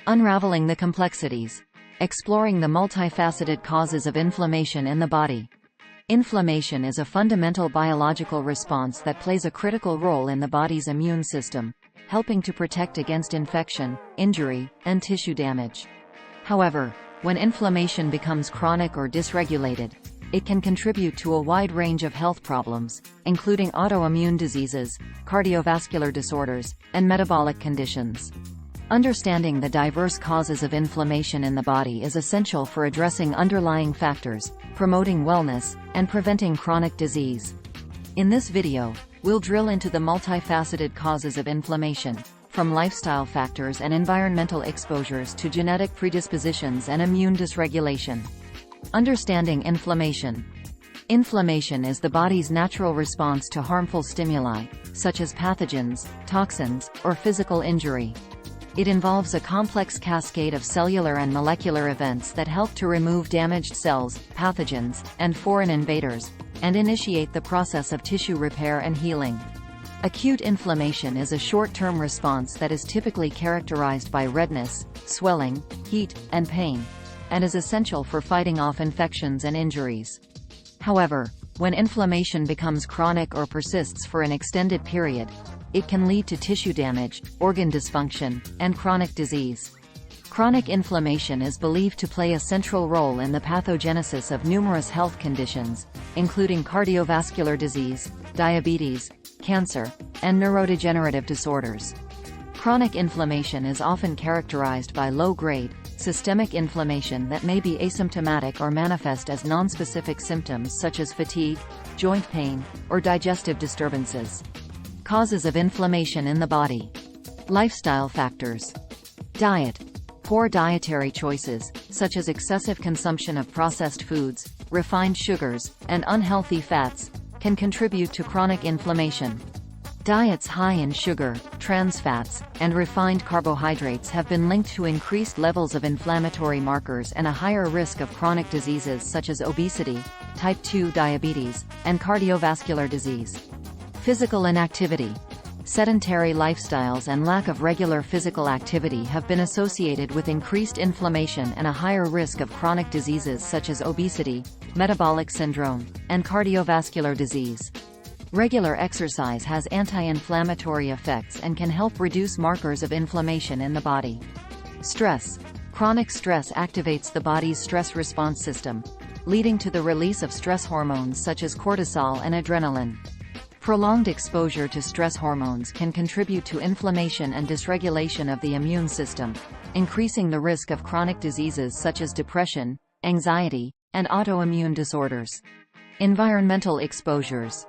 Unraveling the complexities. Exploring the multifaceted causes of inflammation in the body. Inflammation is a fundamental biological response that plays a critical role in the body's immune system, helping to protect against infection, injury, and tissue damage. However, when inflammation becomes chronic or dysregulated, it can contribute to a wide range of health problems, including autoimmune diseases, cardiovascular disorders, and metabolic conditions. Understanding the diverse causes of inflammation in the body is essential for addressing underlying factors, promoting wellness, and preventing chronic disease. In this video, we'll drill into the multifaceted causes of inflammation, from lifestyle factors and environmental exposures to genetic predispositions and immune dysregulation. Understanding inflammation. Inflammation is the body's natural response to harmful stimuli, such as pathogens, toxins, or physical injury. It involves a complex cascade of cellular and molecular events that help to remove damaged cells, pathogens, and foreign invaders, and initiate the process of tissue repair and healing. Acute inflammation is a short-term response that is typically characterized by redness, swelling, heat, and pain, and is essential for fighting off infections and injuries. However, when inflammation becomes chronic or persists for an extended period, it can lead to tissue damage, organ dysfunction, and chronic disease. Chronic inflammation is believed to play a central role in the pathogenesis of numerous health conditions, including cardiovascular disease, diabetes, cancer, and neurodegenerative disorders. Chronic inflammation is often characterized by low-grade, systemic inflammation that may be asymptomatic or manifest as nonspecific symptoms such as fatigue, joint pain, or digestive disturbances. Causes of inflammation in the body. Lifestyle factors. Diet. Poor dietary choices, such as excessive consumption of processed foods, refined sugars, and unhealthy fats, can contribute to chronic inflammation. Diets high in sugar, trans fats, and refined carbohydrates have been linked to increased levels of inflammatory markers and a higher risk of chronic diseases such as obesity, type 2 diabetes, and cardiovascular disease. Physical inactivity. Sedentary lifestyles and lack of regular physical activity have been associated with increased inflammation and a higher risk of chronic diseases such as obesity, metabolic syndrome, and cardiovascular disease. Regular exercise has anti-inflammatory effects and can help reduce markers of inflammation in the body. Stress. Chronic stress activates the body's stress response system, leading to the release of stress hormones such as cortisol and adrenaline. Prolonged exposure to stress hormones can contribute to inflammation and dysregulation of the immune system, increasing the risk of chronic diseases such as depression, anxiety, and autoimmune disorders. Environmental exposures.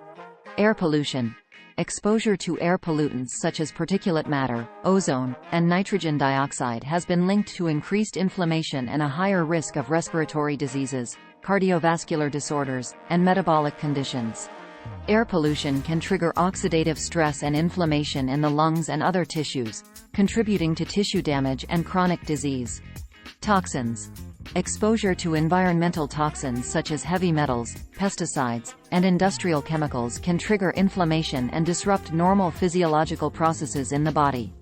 Air pollution. Exposure to air pollutants such as particulate matter, ozone, and nitrogen dioxide has been linked to increased inflammation and a higher risk of respiratory diseases, cardiovascular disorders, and metabolic conditions. Air pollution can trigger oxidative stress and inflammation in the lungs and other tissues, contributing to tissue damage and chronic disease. Toxins. Exposure to environmental toxins such as heavy metals, pesticides, and industrial chemicals can trigger inflammation and disrupt normal physiological processes in the body.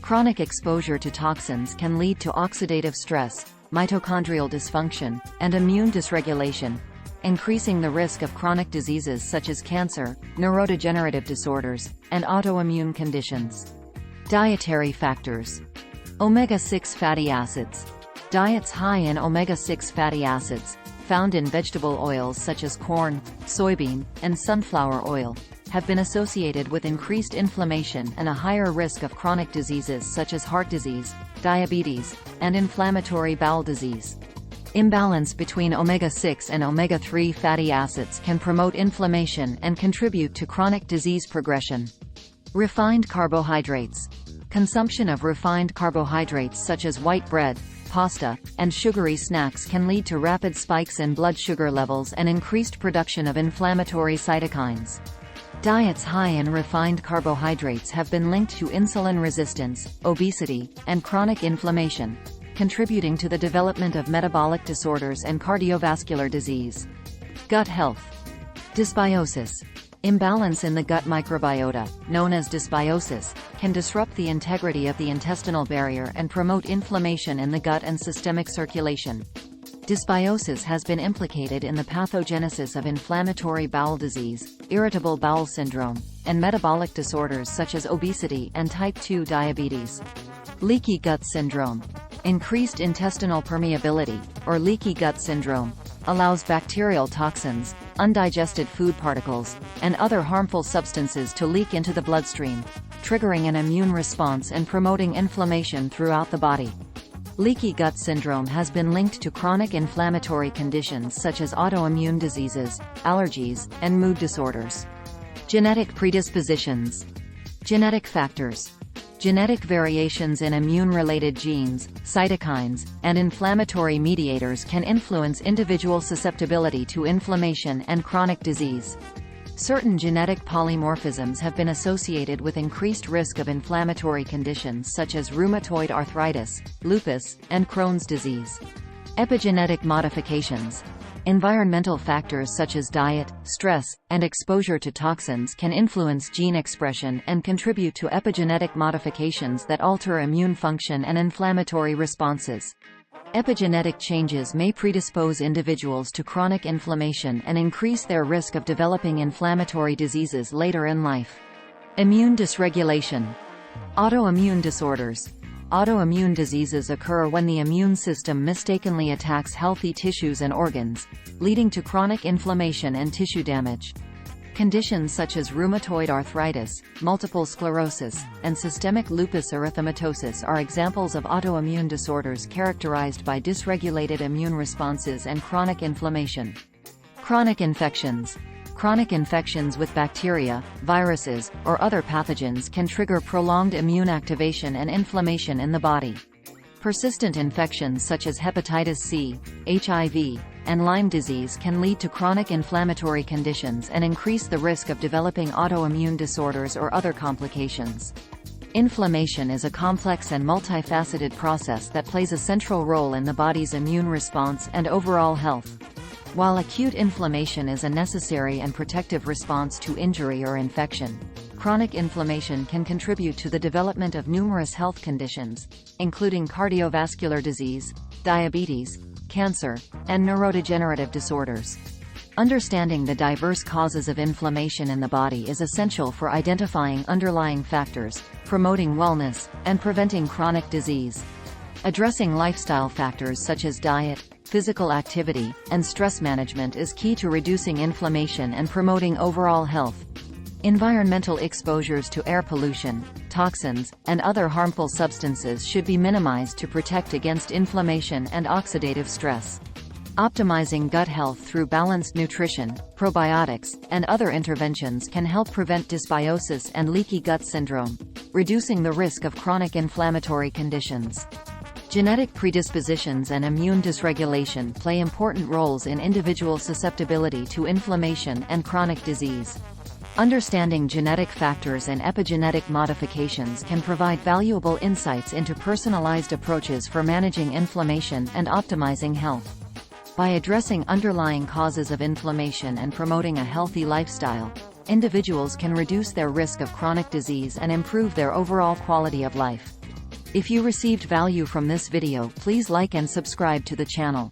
Chronic exposure to toxins can lead to oxidative stress, mitochondrial dysfunction, and immune dysregulation, increasing the risk of chronic diseases such as cancer, neurodegenerative disorders, and autoimmune conditions. Dietary factors. Omega-6 fatty acids. Diets high in omega-6 fatty acids, found in vegetable oils such as corn, soybean, and sunflower oil, have been associated with increased inflammation and a higher risk of chronic diseases such as heart disease, diabetes, and inflammatory bowel disease. Imbalance between omega-6 and omega-3 fatty acids can promote inflammation and contribute to chronic disease progression. Refined carbohydrates. Consumption of refined carbohydrates such as white bread, pasta, and sugary snacks can lead to rapid spikes in blood sugar levels and increased production of inflammatory cytokines. Diets high in refined carbohydrates have been linked to insulin resistance, obesity, and chronic inflammation, contributing to the development of metabolic disorders and cardiovascular disease. Gut health. Dysbiosis. Imbalance in the gut microbiota, known as dysbiosis, can disrupt the integrity of the intestinal barrier and promote inflammation in the gut and systemic circulation. Dysbiosis has been implicated in the pathogenesis of inflammatory bowel disease, irritable bowel syndrome, and metabolic disorders such as obesity and type 2 diabetes. Leaky gut syndrome. Increased intestinal permeability, or leaky gut syndrome, allows bacterial toxins, undigested food particles, and other harmful substances to leak into the bloodstream, triggering an immune response and promoting inflammation throughout the body. Leaky gut syndrome has been linked to chronic inflammatory conditions such as autoimmune diseases, allergies, and mood disorders. Genetic predispositions. Genetic factors. Genetic variations in immune-related genes, cytokines, and inflammatory mediators can influence individual susceptibility to inflammation and chronic disease. Certain genetic polymorphisms have been associated with increased risk of inflammatory conditions such as rheumatoid arthritis, lupus, and Crohn's disease. Epigenetic modifications. Environmental factors such as diet, stress, and exposure to toxins can influence gene expression and contribute to epigenetic modifications that alter immune function and inflammatory responses. Epigenetic changes may predispose individuals to chronic inflammation and increase their risk of developing inflammatory diseases later in life. Immune dysregulation. Autoimmune disorders. Autoimmune diseases occur when the immune system mistakenly attacks healthy tissues and organs, leading to chronic inflammation and tissue damage. Conditions such as rheumatoid arthritis, multiple sclerosis, and systemic lupus erythematosus are examples of autoimmune disorders characterized by dysregulated immune responses and chronic inflammation. Chronic infections. Chronic infections with bacteria, viruses, or other pathogens can trigger prolonged immune activation and inflammation in the body. Persistent infections such as hepatitis C, HIV, and Lyme disease can lead to chronic inflammatory conditions and increase the risk of developing autoimmune disorders or other complications. Inflammation is a complex and multifaceted process that plays a central role in the body's immune response and overall health. While acute inflammation is a necessary and protective response to injury or infection, chronic inflammation can contribute to the development of numerous health conditions, including cardiovascular disease, diabetes, cancer, and neurodegenerative disorders. Understanding the diverse causes of inflammation in the body is essential for identifying underlying factors, promoting wellness, and preventing chronic disease. Addressing lifestyle factors such as diet, physical activity, and stress management is key to reducing inflammation and promoting overall health. Environmental exposures to air pollution, toxins, and other harmful substances should be minimized to protect against inflammation and oxidative stress. Optimizing gut health through balanced nutrition, probiotics, and other interventions can help prevent dysbiosis and leaky gut syndrome, reducing the risk of chronic inflammatory conditions. Genetic predispositions and immune dysregulation play important roles in individual susceptibility to inflammation and chronic disease. Understanding genetic factors and epigenetic modifications can provide valuable insights into personalized approaches for managing inflammation and optimizing health. By addressing underlying causes of inflammation and promoting a healthy lifestyle, individuals can reduce their risk of chronic disease and improve their overall quality of life. If you received value from this video, please like and subscribe to the channel.